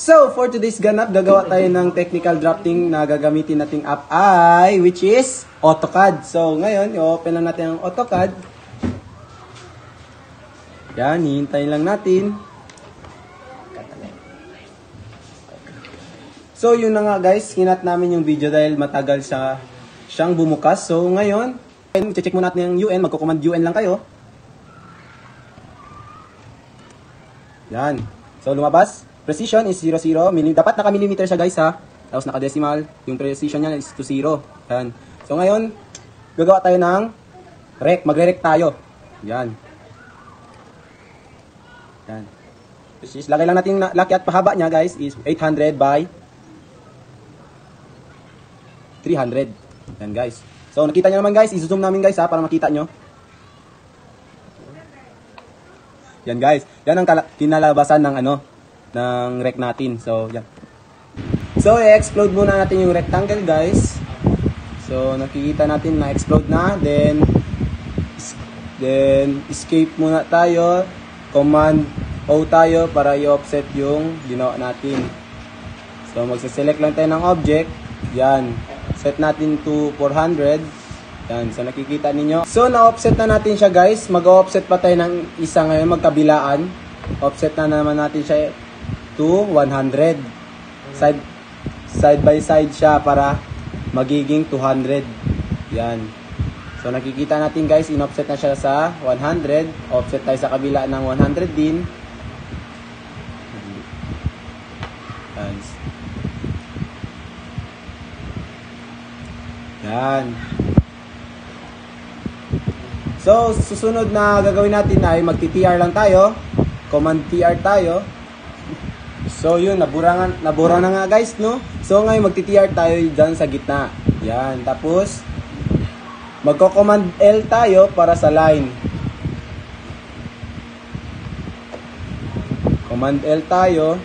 So, for today's ganap, gagawa tayo ng technical drafting na gagamitin nating app ay, which is AutoCAD. So, ngayon, i-open lang natin ang AutoCAD. Yan, hihintayin lang natin. So, yun na nga guys, hinat namin yung video dahil matagal siyang bumukas. So, ngayon, check muna natin yung UN, magko-command UN lang kayo. Yan. So, lumabas. Precision is 00. Dapat naka-millimeter siya guys ha. Tapos naka-decimal. Yung precision niya is to 0. Yan. So ngayon, gagawa tayo ng rec. Magre-rec tayo. Yan. Yan. Lagay lang natin laki at pahaba niya guys is 800 by 300. Yan guys. So nakita niyo naman guys. I-zoom namin guys ha para makita nyo. Yan guys. Yan ang kinalabasan ng ng rec natin. So, yan. So, i-explode muna natin yung rectangle, guys. So, nakikita natin na explode na. Then, escape muna tayo. Command O tayo para i-offset yung ginawa natin. So, magsa-select lang tayo ng object. Yan. Set natin to 400. Yan. So, nakikita ninyo. So, na-offset na natin siya, guys. Mag-offset pa tayo ng isa ngayon, magkabilaan. Offset na naman natin siya to 100. Side by side siya para magiging 200. Yan. So nakikita natin guys, in-offset na siya sa 100. Offset tayo sa kabila ng 100 din. Yan. Yan. So susunod na gagawin natin ay magti-TR lang tayo. Command TR tayo. So yun, nabura na nga guys, no? So ngayon magti-TR tayo dyan sa gitna. Yan, tapos magko-command L tayo para sa line. Command L tayo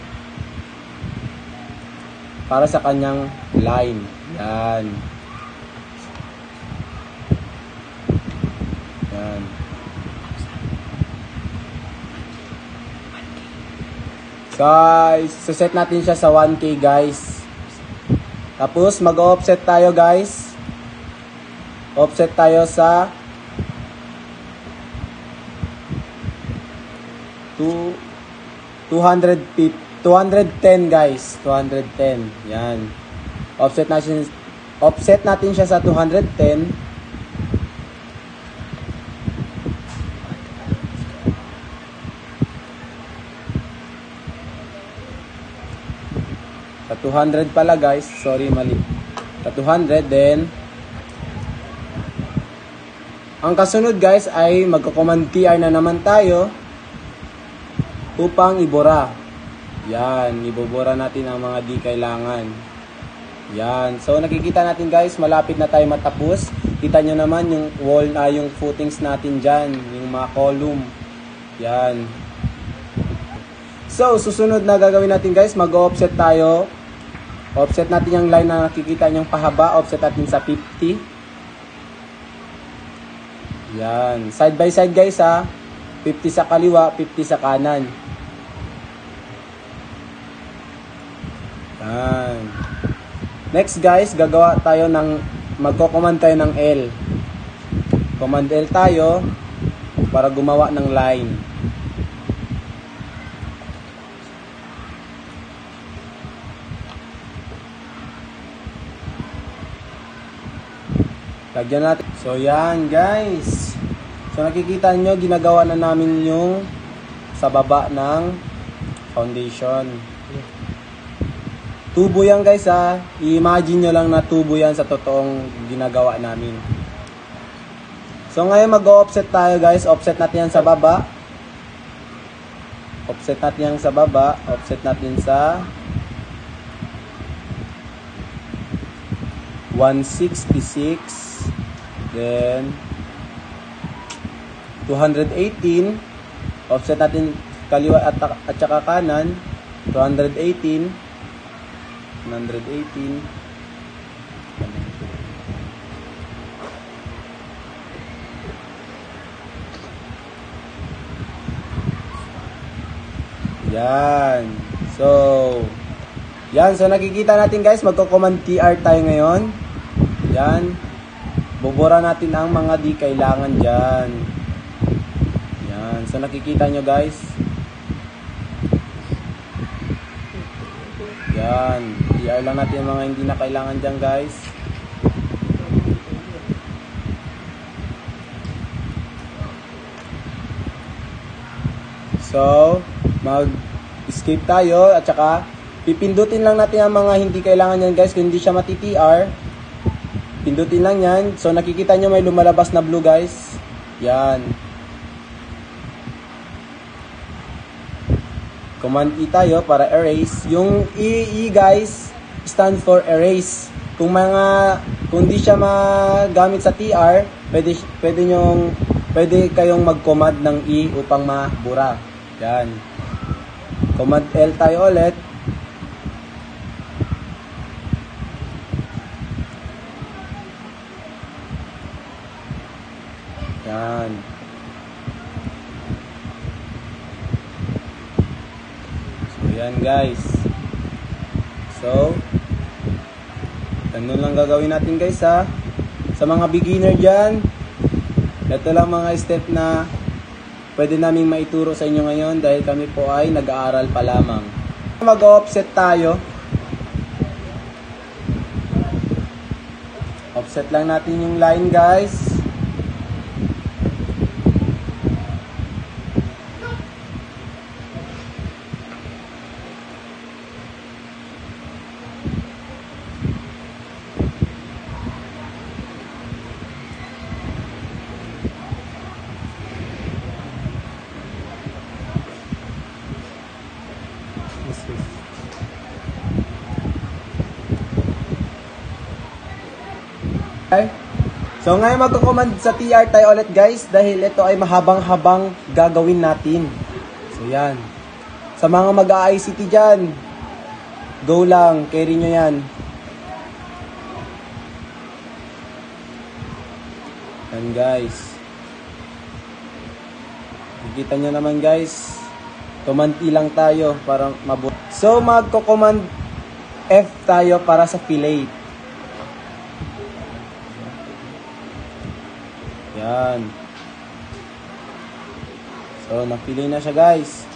para sa kanyang line. Yan. Yan. Guys, so set natin siya sa 1K guys. Tapos mag-offset tayo guys. Offset tayo sa 210 guys. 210. Yan. Offset natin siya sa 210. Sa 200 pala guys, sorry mali. Sa 200 then ang kasunod guys ay magko-command TR na naman tayo upang ibura. Yan, ibubura natin ang mga di kailangan. Yan. So nakikita natin guys, malapit na tayo matapos. Kita nyo naman yung wall na yung footings natin diyan, yung mga column. Yan. So susunod na gagawin natin guys, mag-offset tayo. Offset natin yung line na nakikita nyong pahaba. Offset natin sa 50. Yan. Side by side guys ha. 50 sa kaliwa, 50 sa kanan. Yan. Next guys, gagawa tayo ng magko-command tayo ng L. Command L tayo para gumawa ng line. Lagyan natin. So yan guys. So nakikita nyo, ginagawa na namin yung sa baba ng foundation. Tubo yan guys ha. I-imagine nyo lang na tubo yan sa totoong ginagawa namin. So ngayon mag-offset tayo guys. Offset natin yan sa baba. Offset natin yan sa baba. Offset natin sa 166. Then 218. Offset natin kaliwa at saka kanan. 218. 118. Yan. So Yan, so nakikita natin guys, magko-command TR tayo ngayon. Yan. Bubura natin ang mga di kailangan dyan. Yan, so nakikita nyo guys. Yan, TR lang natin ang mga hindi na kailangan dyan guys. So, mag-escape tayo at saka pipindutin lang natin ang mga hindi kailangan yan guys. Kung hindi siya mati-TR, pindutin lang yan. So, nakikita nyo may lumalabas na blue guys. Yan. Command E tayo para erase. Yung E guys, stand for erase. Kung hindi siya magamit sa TR, pwede kayong mag-command ng E upang mabura. Yan. Command L tayo ulit. Yan. So, yan guys. So, ganun lang gagawin natin guys ha. Sa mga beginner dyan, ito lang mga step na pwede namin maituro sa inyo ngayon dahil kami po ay nag-aaral pa lamang. Mag-offset tayo. Offset lang natin yung line guys. Okay. So ngayon magko-command sa TR tayo ulit guys dahil ito ay mahabang-habang gagawin natin. So yan. Sa mga mag-ICT dyan, go lang, carry nyo yan. Yan guys. Nakikita nyo naman guys, command E lang tayo para mabuti. So magko-command F tayo para sa fillet. Yan. So, na-fillet na siya guys.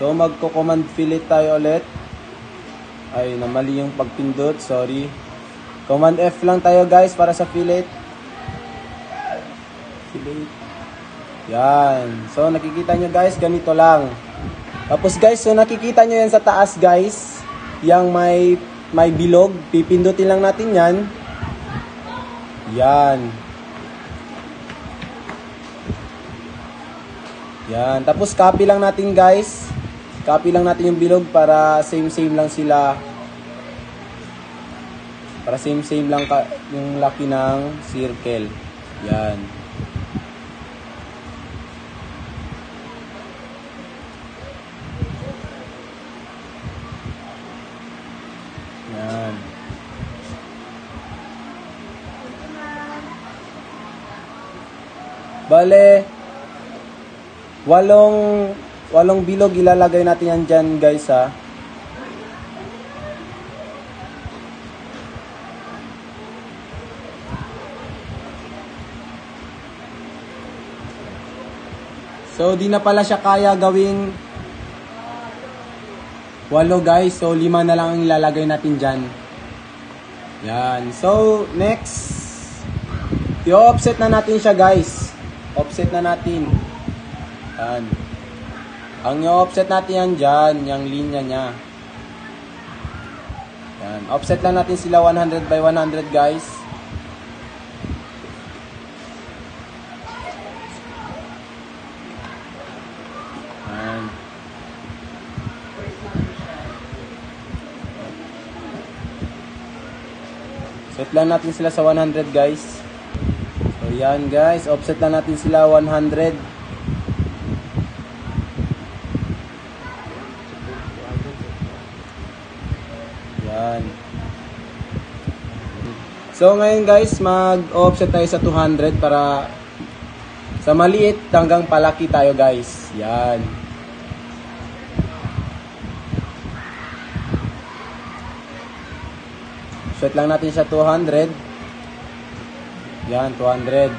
So, magko-command fillet tayo ulit. Ay, namali yung pagpindot. Sorry. Command F lang tayo guys para sa fillet. Fillet. Yan. So, nakikita nyo guys, ganito lang. Tapos guys, so nakikita nyo yan sa taas guys. Yang may bilog. Pipindutin lang natin yan. Yan. Yan. Tapos copy lang natin guys. Copy lang natin yung bilog para same lang sila. Para same lang yung laki ng circle. Yan. Yan. Bale, walong bilog ilalagay natin yan dyan guys ha. So, di na pala siya kaya gawing 8 guys. So, 5 na lang ang ilalagay natin dyan. Yan. So, next. I-offset na natin siya guys. Offset na natin. Yan. Ang i-offset natin yan dyan. Yung linya niya. Yan. Offset lang natin sila 100 by 100 guys. Set lang natin sila sa 100 guys. So yan guys, offset lang natin sila 100. Yan. So ngayon guys, mag-offset tayo sa 200 para sa maliit hanggang palaki tayo guys. Yan. Set lang natin siya 200. Yan, 200.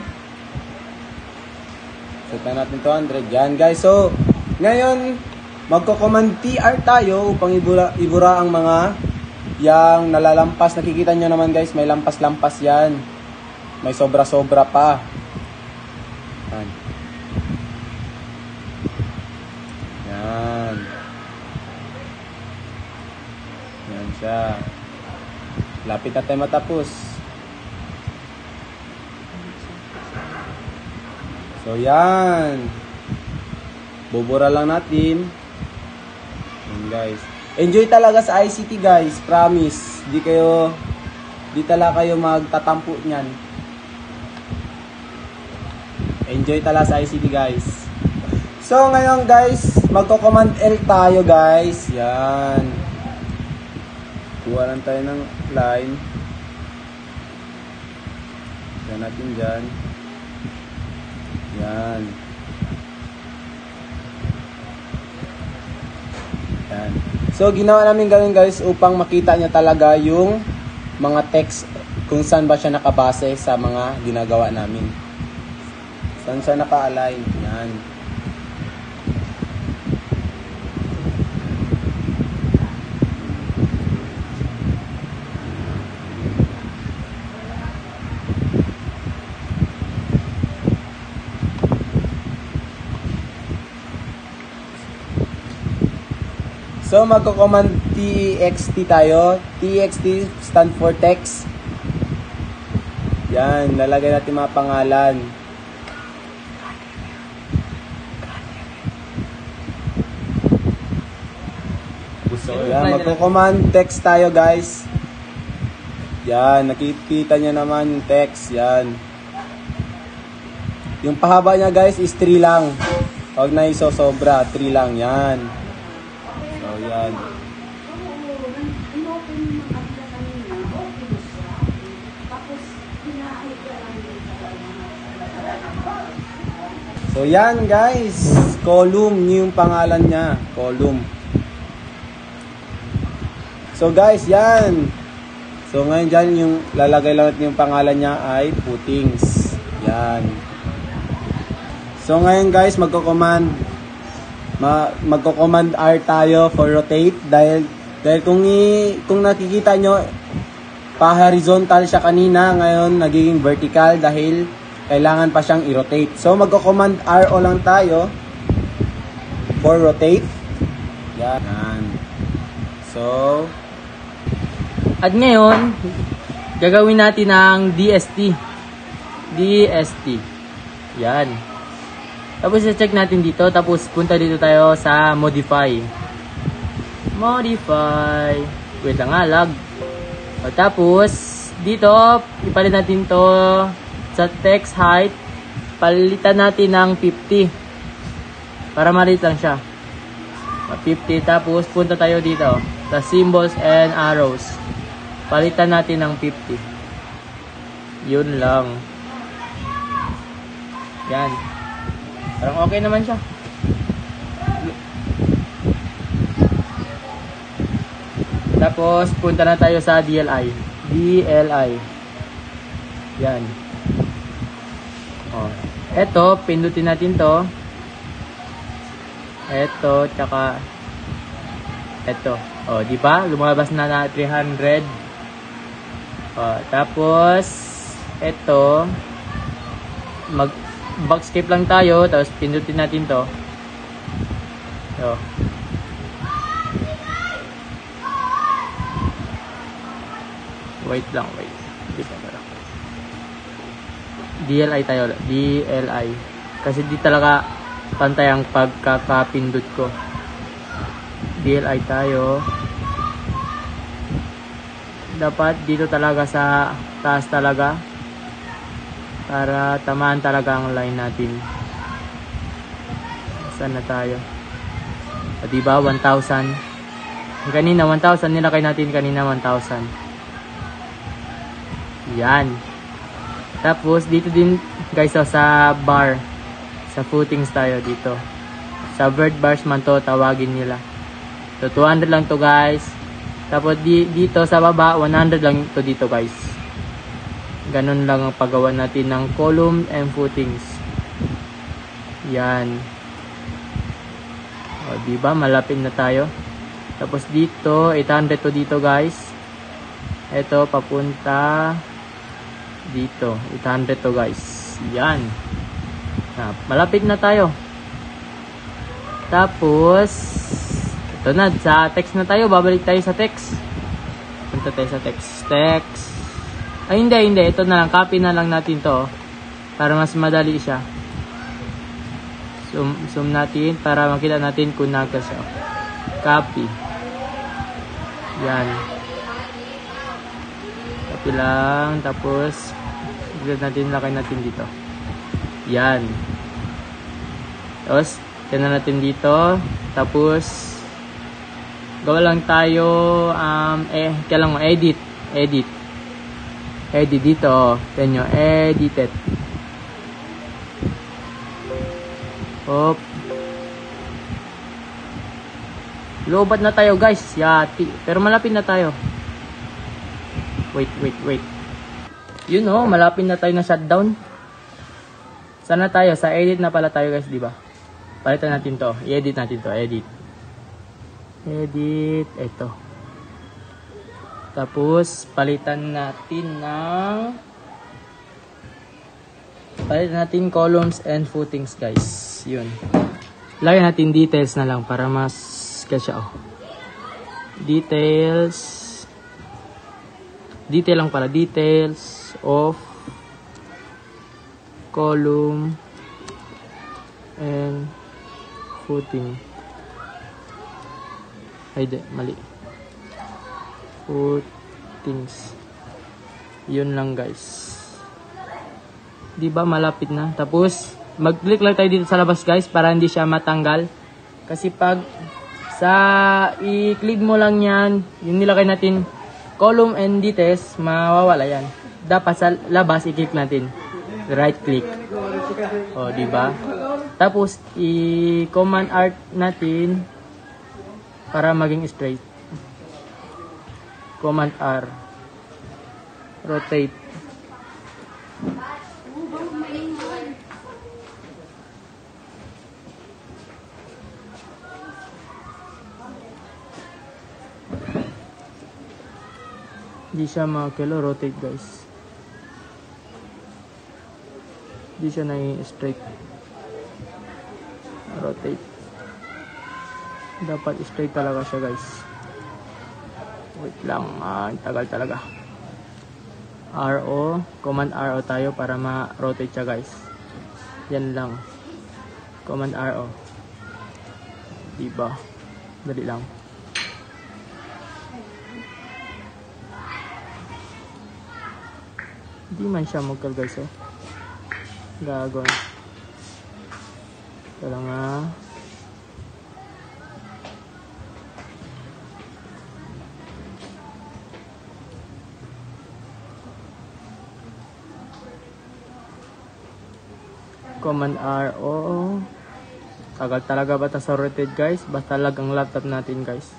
Set lang natin 200. Yan guys. So, ngayon, magko-command TR tayo upang ibura ang mga yang nalalampas. Nakikita nyo naman guys, may lampas-lampas yan. May sobra-sobra pa. Yan. Yan. Yan siya. Lapit na tayo matapos. So yan. Bubura lang natin. Yan guys. Enjoy talaga sa ICT guys, promise. Di talaga kayo magtatampo niyan. Enjoy talaga sa ICT guys. So ngayon guys, magko-command L tayo guys. Yan. Kuha lang tayo ng line. Yan natin dyan. Yan. Yan. So, ginawa namin ganun guys upang makita niya talaga yung mga text kung saan ba siya nakabase sa mga ginagawa namin. Saan siya naka-align. Yan. So, magko-command TXT tayo. TXT stand for text. Yan, lalagay natin mga pangalan. So, yan, magko-command text tayo guys. Yan, nakikita nyo naman yung text. Yan. Yung pahaba niya guys is 3 lang. Huwag na isosobra, 3 lang. Yan. Yan. So yan guys, column yung pangalan niya, column. So guys, yan. So ngayon dyan yung lalagay lang natin yung pangalan niya ay footings. Yan. So ngayon guys, magko-command R tayo for rotate dahil kung nakikita nyo pa-horizontal siya kanina, ngayon nagiging vertical dahil kailangan pa siyang i-rotate. So magko-command R o lang tayo for rotate. Yan. So at ngayon gagawin natin ng DST. Yan. Tapos i-check natin dito, tapos punta dito tayo sa modify. Wait lang nga, lag. O, tapos dito ipalit natin to sa text height. Palitan natin ng 50 para maliit lang siya. 50, tapos punta tayo dito sa symbols and arrows. Palitan natin ng 50. Yun lang. Yan. Parang okay naman siya. Tapos punta na tayo sa DLI. Yan. Oh. Eto, pindutin natin to. Eto, tsaka eto. Oh, di ba? Lumabas na 300. Oh, tapos eto, backscape lang tayo, tapos pindutin natin to. So, wait. DLI tayo, DLI. Kasi di talaga pantay ang pagkakapindot ko. DLI tayo. Dapat dito talaga sa taas talaga. Para tamaan talaga ang line natin. Saan na tayo? O, diba? 1,000. Kanina 1,000. Nilakay natin kanina 1,000. Yan. Tapos dito din guys, sa bar, sa footings tayo dito. Sa vert bars man to tawagin nila. So 200 lang to guys. Tapos dito sa baba 100 lang to dito guys. Ganun lang ang paggawa natin ng column and footings. Yan. O diba malapit na tayo. Tapos dito 800 to dito guys. Ito papunta dito 800 to guys. Yan. Malapit na tayo. Tapos ito na, sa text na tayo. Babalik tayo sa text. Punta tayo sa text. Ay hindi, ito na lang, copy na lang natin to para mas madali siya. Zoom natin para makita natin kung naka siya. Copy. Yan. Copy lang. Tapos lagay natin dito. Yan. Tapos tignan natin dito. Tapos gawa lang tayo kailangan mo edit dito. Tignan nyo, edited. Hop. Lobat na tayo guys. Yati. Pero malapit na tayo. Wait. Yun malapit na tayo na shutdown. Sana tayo? Sa edit na pala tayo guys, di ba? Palitan natin to. I-edit natin to. Edit. Ito. Tapos palitan natin columns and footings guys. Yun. Lagyan natin details na lang para mas kasya. Detail lang pala. Details of column and footing. Ay, mali. Footings. Yun lang guys. Diba malapit na. Tapos mag-click lang tayo dito sa labas guys para hindi siya matanggal. Kasi pag i-click mo lang yan, yung nilagay natin column and details, mawawala yan. Dapat sa labas i-click natin. Right click. O diba? Tapos i-command art natin para maging straight. Command R. Rotate. Di siya makakilo. Rotate guys. Di siya straight. Rotate. Dapat straight talaga siya guys. Wait lang, tagal talaga. RO, command RO tayo para ma-rotate siya guys. Yan lang. Command RO. Diba? Dali lang. Hindi man siya magkal guys Gagawin. Ito lang Command RO. Tagal talaga bata sa rotate guys. Basta lag ang laptop natin guys.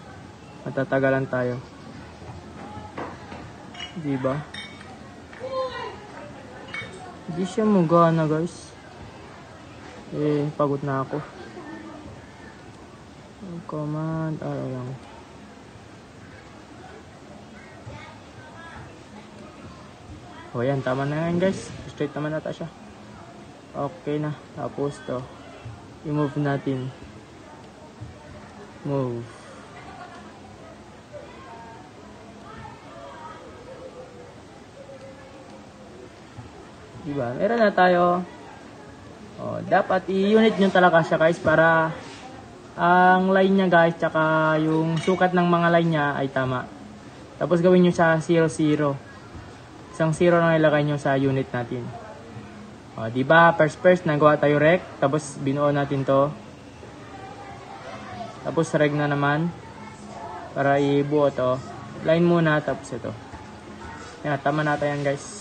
Matatagalan tayo. Diba? Hindi siya mugana guys. Pagod na ako. Command RO lang. O yan, tama na yan guys. Straight naman nata siya. Okay na. Tapos to i-move natin. Move. Diba? Meron na tayo. Dapat i-unit nyo talaga siya guys para ang line nya guys tsaka yung sukat ng mga line nya ay tama. Tapos gawin nyo sa 0, 0. Isang 0 na ilagay nyo sa unit natin. Diba? First nagawa tayo rec. Tapos binuo natin to. Tapos reg na naman. Para ibuo to. Line muna. Tapos ito. Yan. Tama na tayo yan guys.